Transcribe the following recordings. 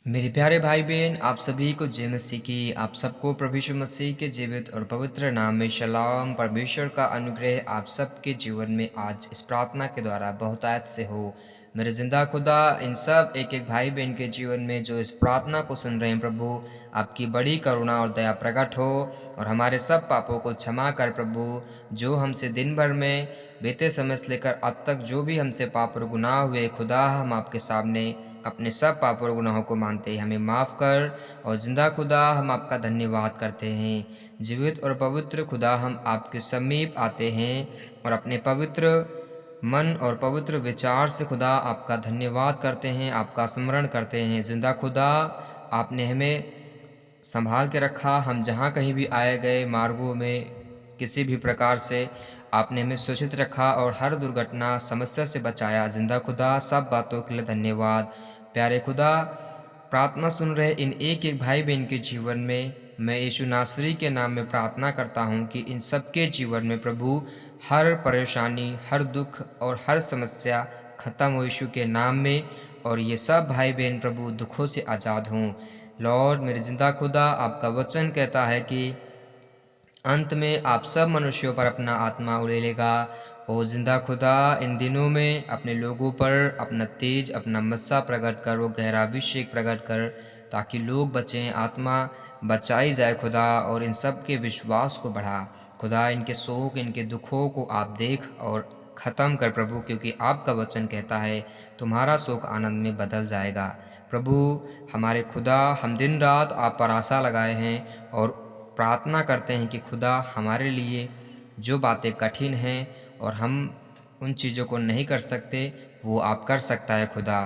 मेरे प्यारे भाई बहन, आप सभी को जय मसीह की। आप सबको प्रभु यीशु मसीह के जीवित और पवित्र नाम में सलाम। परमेश्वर का अनुग्रह आप सबके जीवन में आज इस प्रार्थना के द्वारा बहुतायत से हो। मेरे जिंदा खुदा, इन सब एक एक भाई बहन के जीवन में जो इस प्रार्थना को सुन रहे हैं, प्रभु आपकी बड़ी करुणा और दया प्रकट हो और हमारे सब पापों को क्षमा कर। प्रभु, जो हमसे दिन भर में बीते समय से लेकर अब तक जो भी हमसे पाप और गुनाह हुए, खुदा हम आपके सामने अपने सब पापों और गुनाहों को मानते हैं, हमें माफ़ कर। और जिंदा खुदा, हम आपका धन्यवाद करते हैं। जीवित और पवित्र खुदा, हम आपके समीप आते हैं और अपने पवित्र मन और पवित्र विचार से खुदा आपका धन्यवाद करते हैं, आपका स्मरण करते हैं। जिंदा खुदा, आपने हमें संभाल के रखा। हम जहाँ कहीं भी आए गए मार्गों में किसी भी प्रकार से आपने हमें सुरक्षित रखा और हर दुर्घटना समस्या से बचाया। जिंदा खुदा, सब बातों के लिए धन्यवाद। प्यारे खुदा, प्रार्थना सुन रहे इन एक एक भाई बहन के जीवन में मैं यीशु नासरी के नाम में प्रार्थना करता हूँ कि इन सबके जीवन में प्रभु हर परेशानी, हर दुख और हर समस्या खत्म हो यीशु के नाम में, और ये सब भाई बहन प्रभु दुखों से आज़ाद हों। लॉर्ड, मेरे जिंदा खुदा, आपका वचन कहता है कि अंत में आप सब मनुष्यों पर अपना आत्मा उड़ेलेगा। ओ जिंदा खुदा, इन दिनों में अपने लोगों पर अपना तेज, अपना मस्सा प्रकट कर, वो गहरा अभिषेक प्रकट कर, ताकि लोग बचें, आत्मा बचाई जाए खुदा, और इन सब के विश्वास को बढ़ा। खुदा, इनके शोक, इनके दुखों को आप देख और ख़त्म कर प्रभु, क्योंकि आपका वचन कहता है तुम्हारा शोक आनंद में बदल जाएगा। प्रभु हमारे खुदा, हम दिन रात आप पर आशा लगाए हैं और प्रार्थना करते हैं कि खुदा हमारे लिए जो बातें कठिन हैं और हम उन चीज़ों को नहीं कर सकते, वो आप कर सकता है खुदा।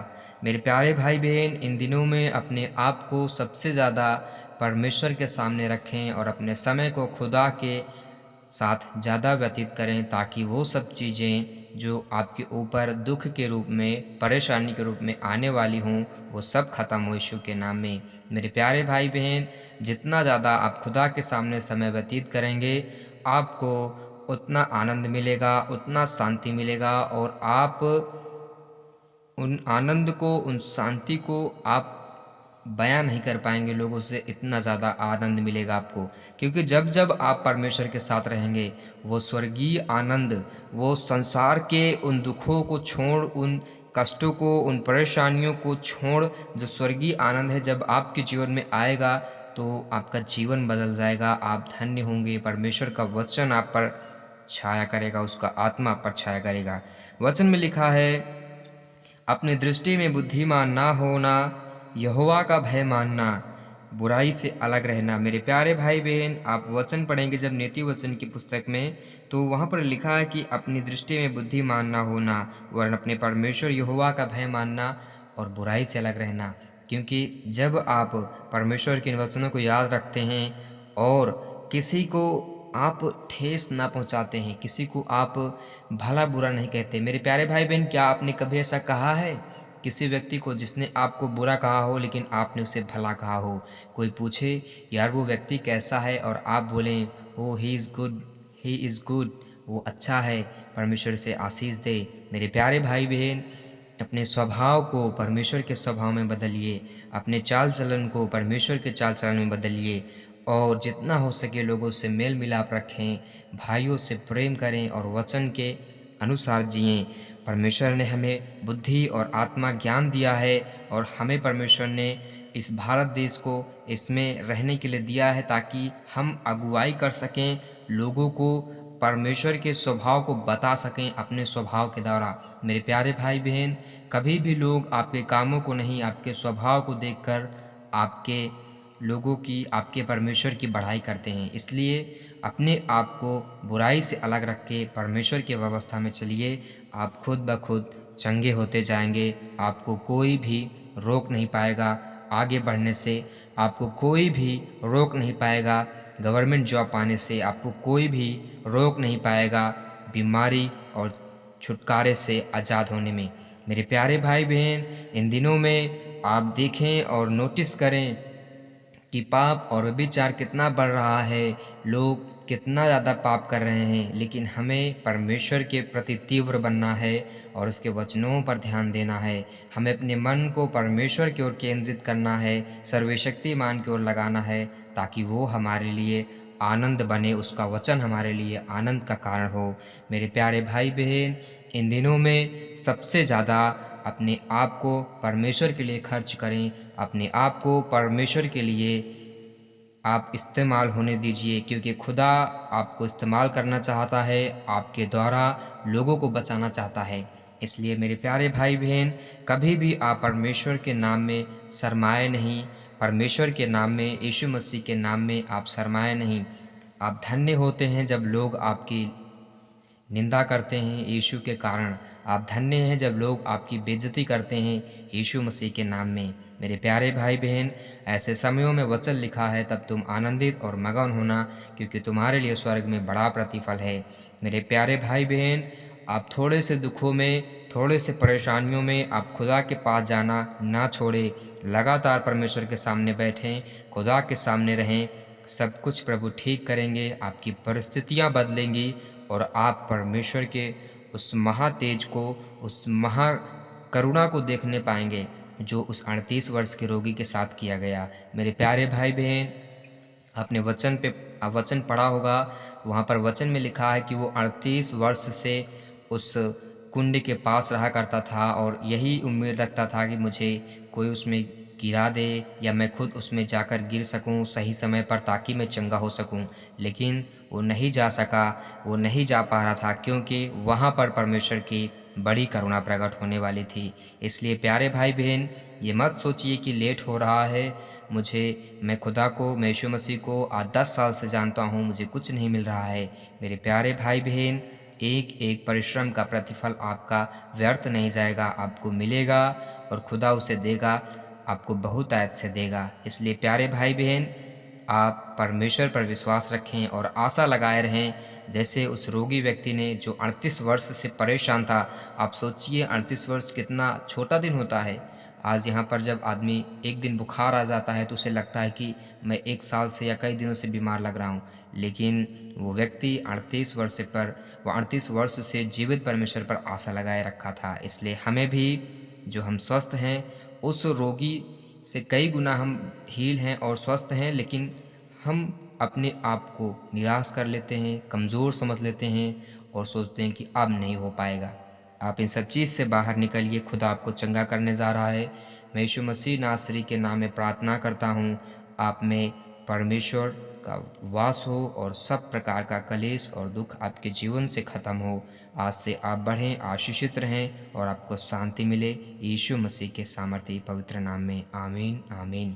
मेरे प्यारे भाई बहन, इन दिनों में अपने आप को सबसे ज़्यादा परमेश्वर के सामने रखें और अपने समय को खुदा के साथ ज़्यादा व्यतीत करें, ताकि वो सब चीज़ें जो आपके ऊपर दुख के रूप में, परेशानी के रूप में आने वाली हों, वो सब खत्म हो यीशु के नाम में। मेरे प्यारे भाई बहन, जितना ज़्यादा आप खुदा के सामने समय व्यतीत करेंगे, आपको उतना आनंद मिलेगा, उतना शांति मिलेगा, और आप उन आनंद को, उन शांति को आप बयां नहीं कर पाएंगे लोगों से। इतना ज़्यादा आनंद मिलेगा आपको, क्योंकि जब जब आप परमेश्वर के साथ रहेंगे, वो स्वर्गीय आनंद, वो संसार के उन दुखों को छोड़, उन कष्टों को, उन परेशानियों को छोड़, जो स्वर्गीय आनंद है जब आपके जीवन में आएगा, तो आपका जीवन बदल जाएगा। आप धन्य होंगे। परमेश्वर का वचन आप पर छाया करेगा, उसका आत्मा आप पर छाया करेगा। वचन में लिखा है, अपनी दृष्टि में बुद्धिमान ना होना, यहोवा का भय मानना, बुराई से अलग रहना। मेरे प्यारे भाई बहन, आप वचन पढ़ेंगे जब नीति वचन की पुस्तक में, तो वहाँ पर लिखा है कि अपनी दृष्टि में बुद्धिमान ना होना, वरन अपने परमेश्वर यहोवा का भय मानना और बुराई से अलग रहना। क्योंकि जब आप परमेश्वर के इन वचनों को याद रखते हैं और किसी को आप ठेस ना पहुंचाते हैं, किसी को आप भला बुरा नहीं कहते। मेरे प्यारे भाई बहन, क्या आपने कभी ऐसा कहा है किसी व्यक्ति को जिसने आपको बुरा कहा हो लेकिन आपने उसे भला कहा हो? कोई पूछे यार वो व्यक्ति कैसा है, और आप बोलें oh he is good, he is good, वो अच्छा है, परमेश्वर से आशीष दे। मेरे प्यारे भाई बहन, अपने स्वभाव को परमेश्वर के स्वभाव में बदलिए, अपने चाल चलन को परमेश्वर के चाल चलन में बदलिए, और जितना हो सके लोगों से मेल मिलाप रखें, भाइयों से प्रेम करें और वचन के अनुसार जिएं। परमेश्वर ने हमें बुद्धि और आत्मा ज्ञान दिया है, और हमें परमेश्वर ने इस भारत देश को इसमें रहने के लिए दिया है, ताकि हम अगुवाई कर सकें, लोगों को परमेश्वर के स्वभाव को बता सकें अपने स्वभाव के द्वारा। मेरे प्यारे भाई बहन, कभी भी लोग आपके कामों को नहीं, आपके स्वभाव को देखकर आपके लोगों की, आपके परमेश्वर की बढ़ाई करते हैं। इसलिए अपने आप को बुराई से अलग रख के परमेश्वर की व्यवस्था में चलिए। आप खुद ब खुद चंगे होते जाएंगे। आपको कोई भी रोक नहीं पाएगा आगे बढ़ने से, आपको कोई भी रोक नहीं पाएगा गवर्नमेंट जॉब पाने से, आपको कोई भी रोक नहीं पाएगा बीमारी और छुटकारे से आज़ाद होने में। मेरे प्यारे भाई बहन, इन दिनों में आप देखें और नोटिस करें कि पाप और व्यभिचार कितना बढ़ रहा है, लोग कितना ज़्यादा पाप कर रहे हैं, लेकिन हमें परमेश्वर के प्रति तीव्र बनना है और उसके वचनों पर ध्यान देना है। हमें अपने मन को परमेश्वर की ओर केंद्रित करना है, सर्वशक्तिमान की ओर लगाना है, ताकि वो हमारे लिए आनंद बने, उसका वचन हमारे लिए आनंद का कारण हो। मेरे प्यारे भाई बहन, इन दिनों में सबसे ज़्यादा अपने आप को परमेश्वर के लिए खर्च करें, अपने आप को परमेश्वर के लिए आप इस्तेमाल होने दीजिए, क्योंकि खुदा आपको इस्तेमाल करना चाहता है, आपके द्वारा लोगों को बचाना चाहता है। इसलिए मेरे प्यारे भाई बहन, कभी भी आप परमेश्वर के नाम में शर्माए नहीं, परमेश्वर के नाम में, यीशु मसीह के नाम में आप शर्माए नहीं। आप धन्य होते हैं जब लोग आपकी निंदा करते हैं यीशु के कारण। आप धन्य हैं जब लोग आपकी बेइज्जती करते हैं यीशु मसीह के नाम में। मेरे प्यारे भाई बहन, ऐसे समयों में वचन लिखा है, तब तुम आनंदित और मगन होना, क्योंकि तुम्हारे लिए स्वर्ग में बड़ा प्रतिफल है। मेरे प्यारे भाई बहन, आप थोड़े से दुखों में, थोड़े से परेशानियों में आप खुदा के पास जाना ना छोड़ें। लगातार परमेश्वर के सामने बैठें, खुदा के सामने रहें। सब कुछ प्रभु ठीक करेंगे, आपकी परिस्थितियाँ बदलेंगी और आप परमेश्वर के उस महातेज को, उस महा करुणा को देखने पाएंगे, जो उस 38 वर्ष के रोगी के साथ किया गया। मेरे प्यारे भाई बहन, आपने वचन पढ़ा होगा, वहाँ पर वचन में लिखा है कि वो 38 वर्ष से उस कुंड के पास रहा करता था और यही उम्मीद रखता था कि मुझे कोई उसमें गिरा दे या मैं खुद उसमें जाकर गिर सकूं सही समय पर, ताकि मैं चंगा हो सकूं। लेकिन वो नहीं जा सका, वो नहीं जा पा रहा था, क्योंकि वहाँ पर परमेश्वर की बड़ी करुणा प्रकट होने वाली थी। इसलिए प्यारे भाई बहन, ये मत सोचिए कि लेट हो रहा है, मैं खुदा को, मैं यीशु मसीह को आज 10 साल से जानता हूँ, मुझे कुछ नहीं मिल रहा है। मेरे प्यारे भाई बहन, एक एक परिश्रम का प्रतिफल आपका व्यर्थ नहीं जाएगा, आपको मिलेगा और खुदा उसे देगा, आपको बहुतायत से देगा। इसलिए प्यारे भाई बहन, आप परमेश्वर पर विश्वास रखें और आशा लगाए रहें, जैसे उस रोगी व्यक्ति ने जो 38 वर्ष से परेशान था। आप सोचिए 38 वर्ष कितना छोटा दिन होता है। आज यहाँ पर जब आदमी एक दिन बुखार आ जाता है तो उसे लगता है कि मैं 1 साल से या कई दिनों से बीमार लग रहा हूँ, लेकिन वो व्यक्ति 38 वर्ष से जीवित परमेश्वर पर आशा लगाए रखा था। इसलिए हमें भी, जो हम स्वस्थ हैं, उस रोगी से कई गुना हम हील हैं और स्वस्थ हैं, लेकिन हम अपने आप को निराश कर लेते हैं, कमज़ोर समझ लेते हैं और सोचते हैं कि अब नहीं हो पाएगा। आप इन सब चीज़ से बाहर निकलिए, खुदा आपको चंगा करने जा रहा है। मैं यीशु मसीह नासरी के नाम में प्रार्थना करता हूँ, आप में परमेश्वर का वास हो और सब प्रकार का कलेश और दुख आपके जीवन से ख़त्म हो। आज से आप बढ़ें, आशीषित रहें और आपको शांति मिले। यीशु मसीह के सामर्थी पवित्र नाम में आमीन, आमीन।